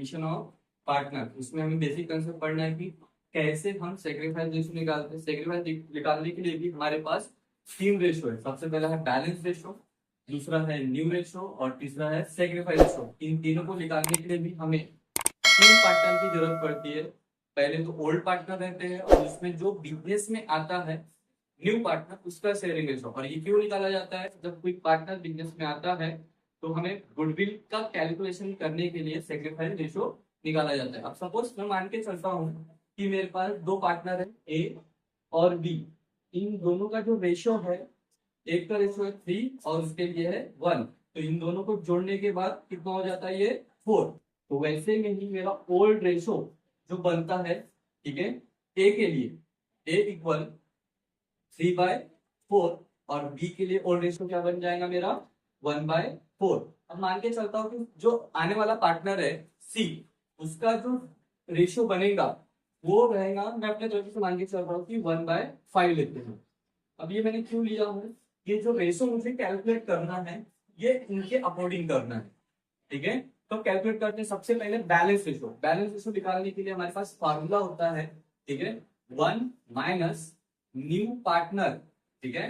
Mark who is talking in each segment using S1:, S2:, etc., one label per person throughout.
S1: Addition of partner, उसमें हमें basic concept पढ़ना है कि कैसे हम सेक्रीफाइस रेशो निकालते हैं। सेक्रीफाइस निकालने के लिए भी हमारे पास 3 रेशो है। सबसे पहला है बैलेंस रेशो, दूसरा है न्यू रेशो और तीसरा है सेक्रीफाइस रेशो। इन तीनों को निकालने के लिए भी हमें 3 पार्टनर की जरूरत पड़ती है। पहले तो ओल्ड पार्टनर रहते हैं और उसमें जो बिजनेस में आता है न्यू पार्टनर, उसका शेयरिंग रेशो। और ये क्यों निकाला जाता है? जब कोई पार्टनर बिजनेस में आता है तो हमें गुडविल का कैलकुलेशन करने के लिए सेक्रीफाइस रेशो निकाला जाता है। अब सपोज मैं मान के चलता हूँ कि मेरे पास 2 पार्टनर है, ए और बी। इन दोनों का जो रेशो है, एक का रेशो है 3 और उसके लिए है 1, तो इन दोनों को जोड़ने के बाद कितना हो जाता है? ये 4। तो वैसे में ही मेरा ओल्ड रेशो जो बनता है, ठीक है, ए के लिए ए इक्वल 3/4 और बी के लिए ओल्ड रेशो क्या बन जाएगा मेरा? 1/4। अब मान के चलता हूँ कि जो आने वाला पार्टनर है सी, उसका जो रेशो बनेगा वो रहेगा, मैं अपने तरीके से मान के चल रहा हूँ कि 1/5 लेते हैं। अब ये मैंने क्यों लिया हूँ? ये जो रेशो मुझे कैलकुलेट करना है ये इनके अकॉर्डिंग करना है, ठीक है। तो कैलकुलेट करते हैं सबसे पहले बैलेंस रेशो। बैलेंस रेशो निकालने के लिए हमारे पास फार्मूला होता है, ठीक है, 1 माइनस न्यू पार्टनर, ठीक है,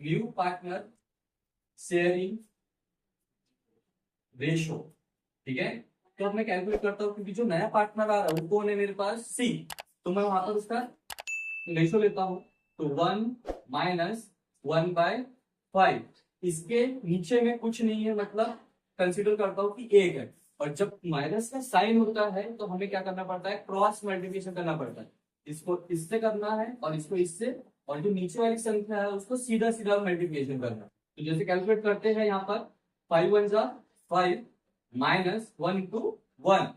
S1: न्यू पार्टनर शेयरिंग रेशो, ठीक है। तो अब मैं कैलकुलेट करता हूँ क्योंकि जो नया पार्टनर आ रहा है वो कौन है मेरे पास? सी। तो मैं वहां पर उसका रेशो लेता हूँ, तो 1 माइनस 1/5। इसके नीचे में कुछ नहीं है, मतलब कंसिडर करता हूँ कि 1 है। और जब माइनस का साइन होता है तो हमें क्या करना पड़ता है? क्रॉस मल्टीप्लिकेशन करना पड़ता है। इसको इससे करना है और इसको इससे, और जो नीचे वाली संख्या है उसको सीधा सीधा मल्टीप्लिकेशन करना है। तो जैसे कैलकुलेट करते हैं यहाँ पर 5 1 जा 5 माइनस 1 इंटू 1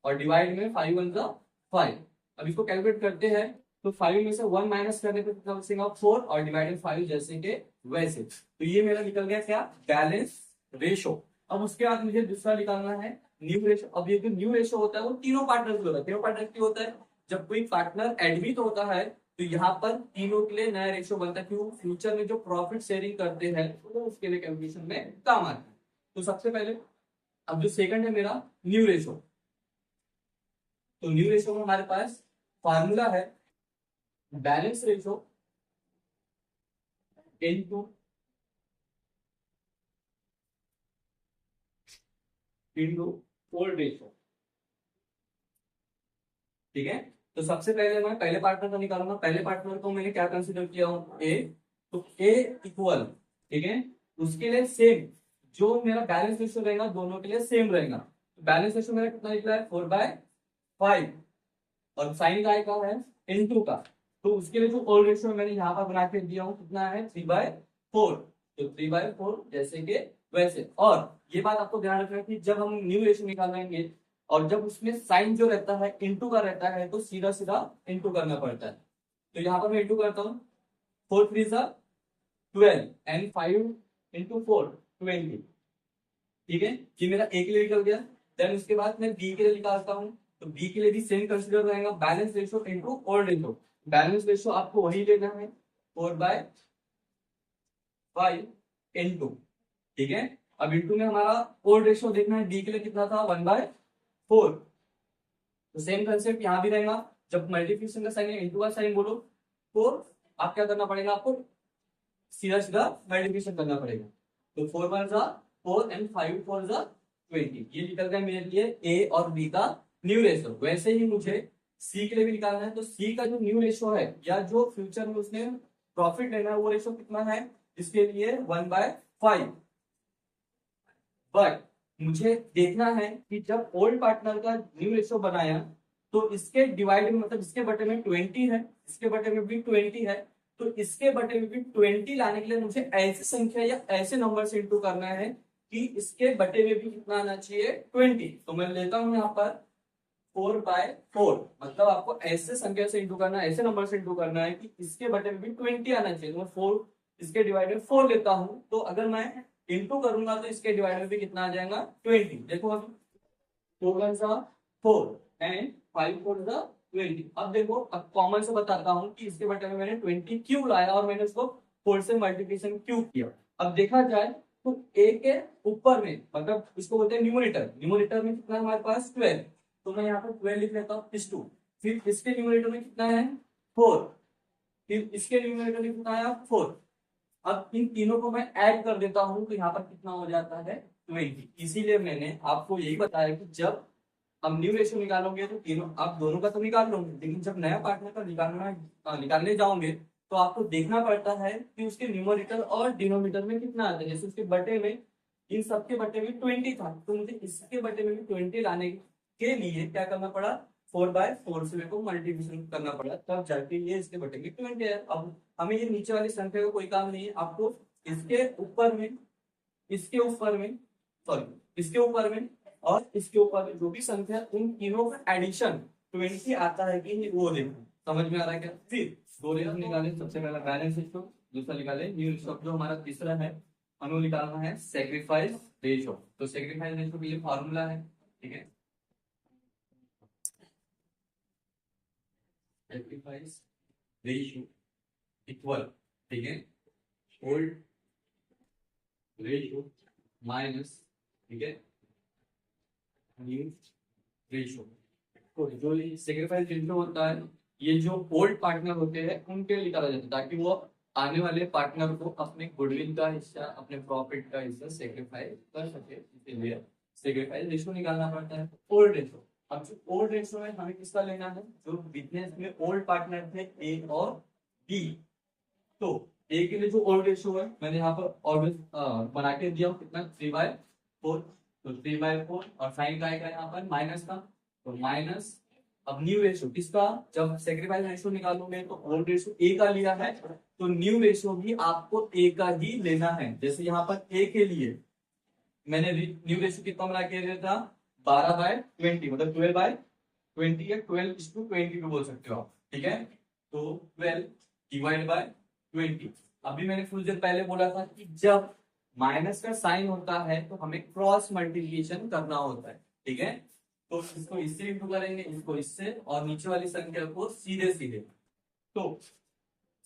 S1: और डिवाइड में 5 1 जा 5। अब इसको कैलकुलेट करते हैं तो 5 में से 1 माइनस करने पर कितना बचेगा? 4 और डिवाइडेड 5 जैसे के वैसे। तो ये मेरा निकल गया क्या? Balance ratio. अब उसके बाद मुझे दूसरा निकालना है न्यू रेशो। अब ये जो न्यू रेशो होता है वो तीनों पार्टनर के होता है। तीनों पार्टनर की होता है जब कोई पार्टनर एडमिट होता है तो यहाँ पर तीनों के लिए नया रेशो बनता है, क्यों? फ्यूचर में जो प्रॉफिट शेयरिंग करते हैं तो उसके लिए कैलकुलेशन में काम आता है। तो सबसे पहले अब जो सेकंड है मेरा न्यू रेशो, तो न्यू रेशो में हमारे पास फार्मूला है balance ratio into old ratio, ठीक है। तो सबसे पहले मैं पहले पार्टनर को निकालूंगा। पहले पार्टनर को मैंने क्या कंसीडर किया हूं? ए। तो ए इक्वल, ठीक है, उसके लिए सेम जो मेरा बैलेंस रेशो रहेगा दोनों के लिए सेम रहेगा। तो बैलेंस रेशो मेरा कितना निकला है? 4/5 और साइन का है इनटू का। तो उसके लिए जो ओल्ड रेशियो मैंने यहाँ पर बना के दिया हूँ कितना है? 3/4। तो 3/4 जैसे कि वैसे। और ये बात आपको ध्यान रखना है कि जब हम न्यू रेशियो निकालेंगे और जब उसमें साइन जो रहता है इनटू का रहता है तो सीधा सीधा इनटू करना पड़ता है। तो यहाँ पर मैं इनटू करता हूँ, 4 3 12 एंड 5 इंटू 4 20, ठीक है। ये मेरा ए के लिए निकल गया। देन उसके बाद मैं बी के लिए निकालता हूँ, तो बी के लिए भी सेम कंसीडर रहेगा balance ratio into old ratio. Balance ratio आपको वही लेना है 4/5 इंटू, ठीक है। अब इंटू में हमारा ओल्ड रेशो देखना है, बी के लिए कितना था? 1/4। तो सेम कंसेप्ट यहाँ भी रहेगा, जब मल्टीप्लिकेशन का साइन है इंटू का साइन बोलो तो आप क्या करना पड़ेगा? आपको सीधा सीधा मल्टीप्लिकेशन करना पड़ेगा। तो 4 1 जा 4 एंड 5 4 जा 20। ये निकल गया मेरे लिए ए और बी का न्यू रेशो। वैसे ही मुझे सी के लिए भी निकालना है। तो सी का जो न्यू रेशो है या जो फ्यूचर में उसने प्रॉफिट लेना है वो रेशो कितना है? इसके लिए 1/5। बट मुझे देखना है कि जब ओल्ड पार्टनर का न्यू रेशो बनाया तो इसके डिवाइड में, मतलब इसके बटे में 20 है, इसके बटे में भी 20 है, तो इसके बटे में भी 20 लाने के लिए मुझे ऐसी संख्या या ऐसे नंबर से इंटू करना है कि इसके बटे में भी कितना आना चाहिए? 20। तो मैं लेता हूं यहाँ पर 4/4, मतलब आपको ऐसे संख्या से इंटू करना है, ऐसे नंबर से इंटू करना है कि इसके बटे में भी 20 आना चाहिए। तो मैं 4 इसके डिवाइड में 4 लेता हूं, तो अगर मैं इंटू करूंगा तो इसके डिवाइड में भी कितना आ जाएगा? 20। देखो अभी 4 1 4 एंड 5 4 20। अब देखो, अब कॉमन से बताता हूँ कि इसके बटे में मैंने 20 क्यों लाया और मैंने इसको 4 से मल्टीप्लिकेशन क्यों किया। अब देखा जाए तो ए के ऊपर में, मतलब इसको बोलते हैं न्यूमरेटर, न्यूमरेटर में कितना हमारे पास? 12। तो मैं यहाँ पर 12 लिख लेता हूँ इस टू, फिर इसके न्यूमरेटर में कितना है 4, फिर इसके न्यूमरेटर में कितना आया 4। अब इन तीनों को मैं ऐड कर देता हूँ तो यहाँ पर कितना हो जाता है 20। इसीलिए मैंने आपको यही बताया कि जब हम न्यू रेशियो निकालोगे तो तीनों आप दोनों का तो निकाल लोगे, लेकिन जब नया पार्टनर का निकालने जाओगे तो आपको देखना पड़ता है कि उसके न्यूमरेटर और डिनोमिनेटर में कितना आता है। जैसे उसके बटे में, इन सबके बटे में 20 था, तो मुझे इसके बटे में भी 20 लाने के लिए क्या करना पड़ा, 4/4 से मेरे को मल्टीप्लिकेशन करना पड़ा, तब जाके ये इसके बटे में 20 है। अब हमें ये नीचे वाली संख्या का कोई काम नहीं है, आपको इसके ऊपर में, इसके ऊपर में, सॉरी इसके ऊपर में और इसके ऊपर में जो भी संख्या, उन तीनों का एडिशन 20 आता है कि नहीं वो देखो। समझ में आ रहा है क्या? फिर दो रेशो निकाले, सबसे पहला बैलेंस रेशो, दूसरा निकाले न्यू रेशो। जो हमारा तीसरा है हमें निकालना है सेक्रीफाइस रेशो। तो सेक्रीफाइस रेशो के लिए फॉर्मूला है, ठीक है, सेक्रीफाइस रेशो इक्वल, ठीक है, ओल्ड रेशो माइनस, ठीक है, न्यू रेशो। तो जो सेक्रीफाइस रेशो होता है ये जो ओल्ड पार्टनर होते हैं उनके लिए निकाला जाता है, ताकि वो आने वाले पार्टनर को अपने गुडविल का हिस्सा, अपने प्रॉफिट का हिस्सा सेक्रीफाइस कर सके, इसलिए सेक्रीफाइस रेशो निकालना पड़ता है, ओल्ड रेशो। अब जो ओल्ड रेशो है हमें किसका लेना है, जो बिजनेस में ओल्ड पार्टनर थे ए और बी। तो ए के लिए जो ओल्ड रेशो है मैंने यहाँ पर ऑलवेज बना के दिया हूँ, कितना 3/4, तो 3/4 और साइन का आएगा यहाँ पर माइनस का, तो माइनस। अब न्यू रेशो किसका, जब सेक्रीफाइस रेशो निकालोगे तो ओल्ड रेशो ए का लिया है, तो न्यू रेशो भी आपको ए का ही लेना है। जैसे यहाँ पर ए के लिए मैंने न्यू रेशो कितना बना के दिया था 12/20, मतलब 12/20 या 12:20 भी बोल सकते हो आप, ठीक है। तो 12 डिवाइड बाय 20। अभी मैंने कुछ देर पहले बोला था कि जब माइनस का साइन होता है तो हमें क्रॉस मल्टीप्लिकेशन करना होता है, ठीक है। तो इसको इससे इंटू करेंगे, इसको इससे, और नीचे वाली संख्या को सीधे सीधे। तो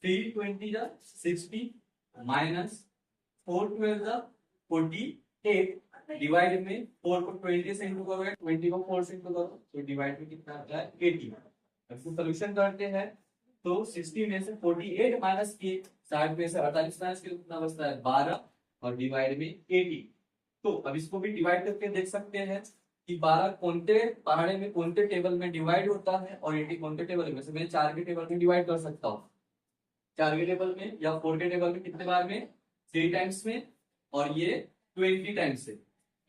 S1: 320 जा 60 माइनस 412 48 डिवाइड में 4 को 20 से इंटू करोगे, 20 को 4 से इंटू करो तो डिवाइड में कितना आता है 80। इसको सोल्यूशन करते हैं तो 60 में से 48 माइनस 8, 60 में से 48 माइनस के कितना बचता है 12 और डिवाइड में 80। तो अब इसको भी डिवाइड करके देख सकते हैं कि 12 कौनते पहाड़े में कौनते टेबल में डिवाइड होता है और 80 कौनते टेबल में। मैं 4 के टेबल में डिवाइड कर सकता हूँ, 4 के टेबल में या 4 के टेबल में कितने बार में 3 टाइम्स में, और ये 20 टाइम्स से,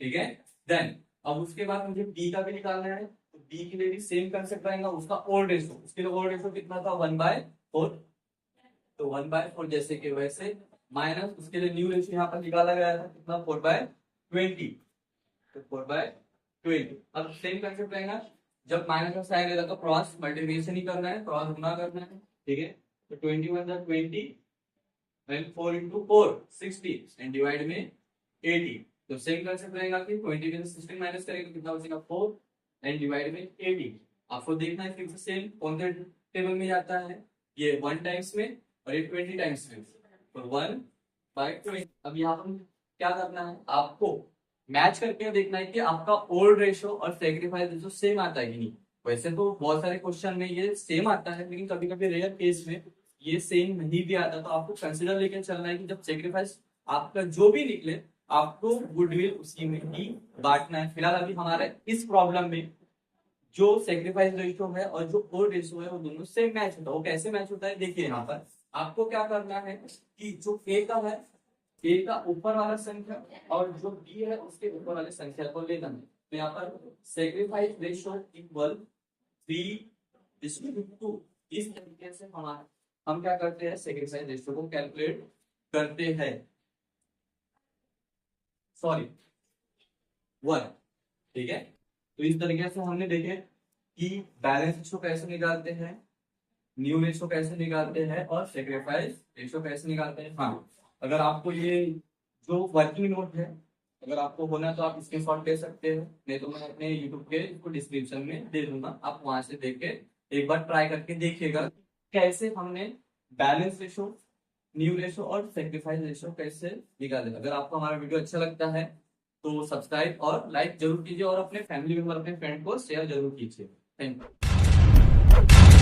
S1: ठीक है। देन अब उसके बाद मुझे बी का भी निकालना है, तो बी के लिए भी सेम कंसेप्ट रहेगा, उसका ओल्ड रेशो, उसके लिए ओल्ड रेशो कितना था 1/4, तो 1/4 जैसे कि वैसे, माइनस उसके लिए न्यू रेशो यहाँ पर निकाला गया था कितना 4/20, तो 4/20। अब सेम कंसेप्ट रहेगा, जब माइनस का साइन रहेगा तो क्रॉस मल्टीप्लिकेशन ही करना है, क्रॉस गुना करना है, ठीक है। तो 21 20 4 into 4 60 एंड डिवाइड में 80। तो सेम कंसेप्ट रहेगा कि 20 में से 16 माइनस करेंगे कितना बचेगा 4 एंड डिवाइड में 80। आपको देखना है फिर से सेम कौन से टेबल में जाता है, ये 1 टाइम्स में और ये 20 टाइम्स में, तो 1/20। अब यहाँ पर क्या करना है, आपको मैच करके देखना है कि आपका ओल्ड रेशो और सेक्रीफाइस रेशो सेम आता है कि नहीं। वैसे तो बहुत सारे क्वेश्चन में ये सेम आता है, लेकिन कभी कभी रेयर केस में ये सेम नहीं भी आता, तो आपको कंसिडर लेके चलना है कि जब सेक्रीफाइस आपका जो भी निकले आपको गुडविल उसी में ही बांटना है। फिलहाल अभी हमारे इस प्रॉब्लम में जो सेक्रीफाइस रेशो है और जो ओल्ड रेशो है वो दोनों सेम मैच होता है। वो कैसे मैच होता है देखिए, यहाँ पर आपको क्या करना है कि जो ए का है, ए का ऊपर वाला संख्या और जो बी है उसके ऊपर वाले संख्या को लेना है। तो यहाँ पर सेक्रीफाइस रेशो इक्वल 3:2। इस तरीके से हम क्या करते हैं, सेक्रीफाइस रेशो को कैलकुलेट करते हैं, सॉरी 1, ठीक है। तो इस तरीके से हमने देखे कि बैलेंस रेशो कैसे निकालते हैं, न्यू रेशो कैसे निकालते हैं और सेक्रीफाइस रेशो कैसे निकालते हैं। हाँ, अगर आपको ये जो वर्किंग नोट है अगर आपको होना तो आप इसके शॉट ले सकते हो, नहीं तो मैं अपने यूट्यूब के इसको डिस्क्रिप्शन में दे दूंगा, आप वहां से देख के एक बार ट्राई करके देखिएगा कैसे हमने बैलेंस रेशो, न्यू रेशो और सेक्रीफाइस रेशो कैसे निकाले। अगर आपको हमारा वीडियो अच्छा लगता है तो सब्सक्राइब और लाइक जरूर कीजिए और अपने फैमिली मेंबर अपने फ्रेंड को शेयर जरूर कीजिए। Thank you.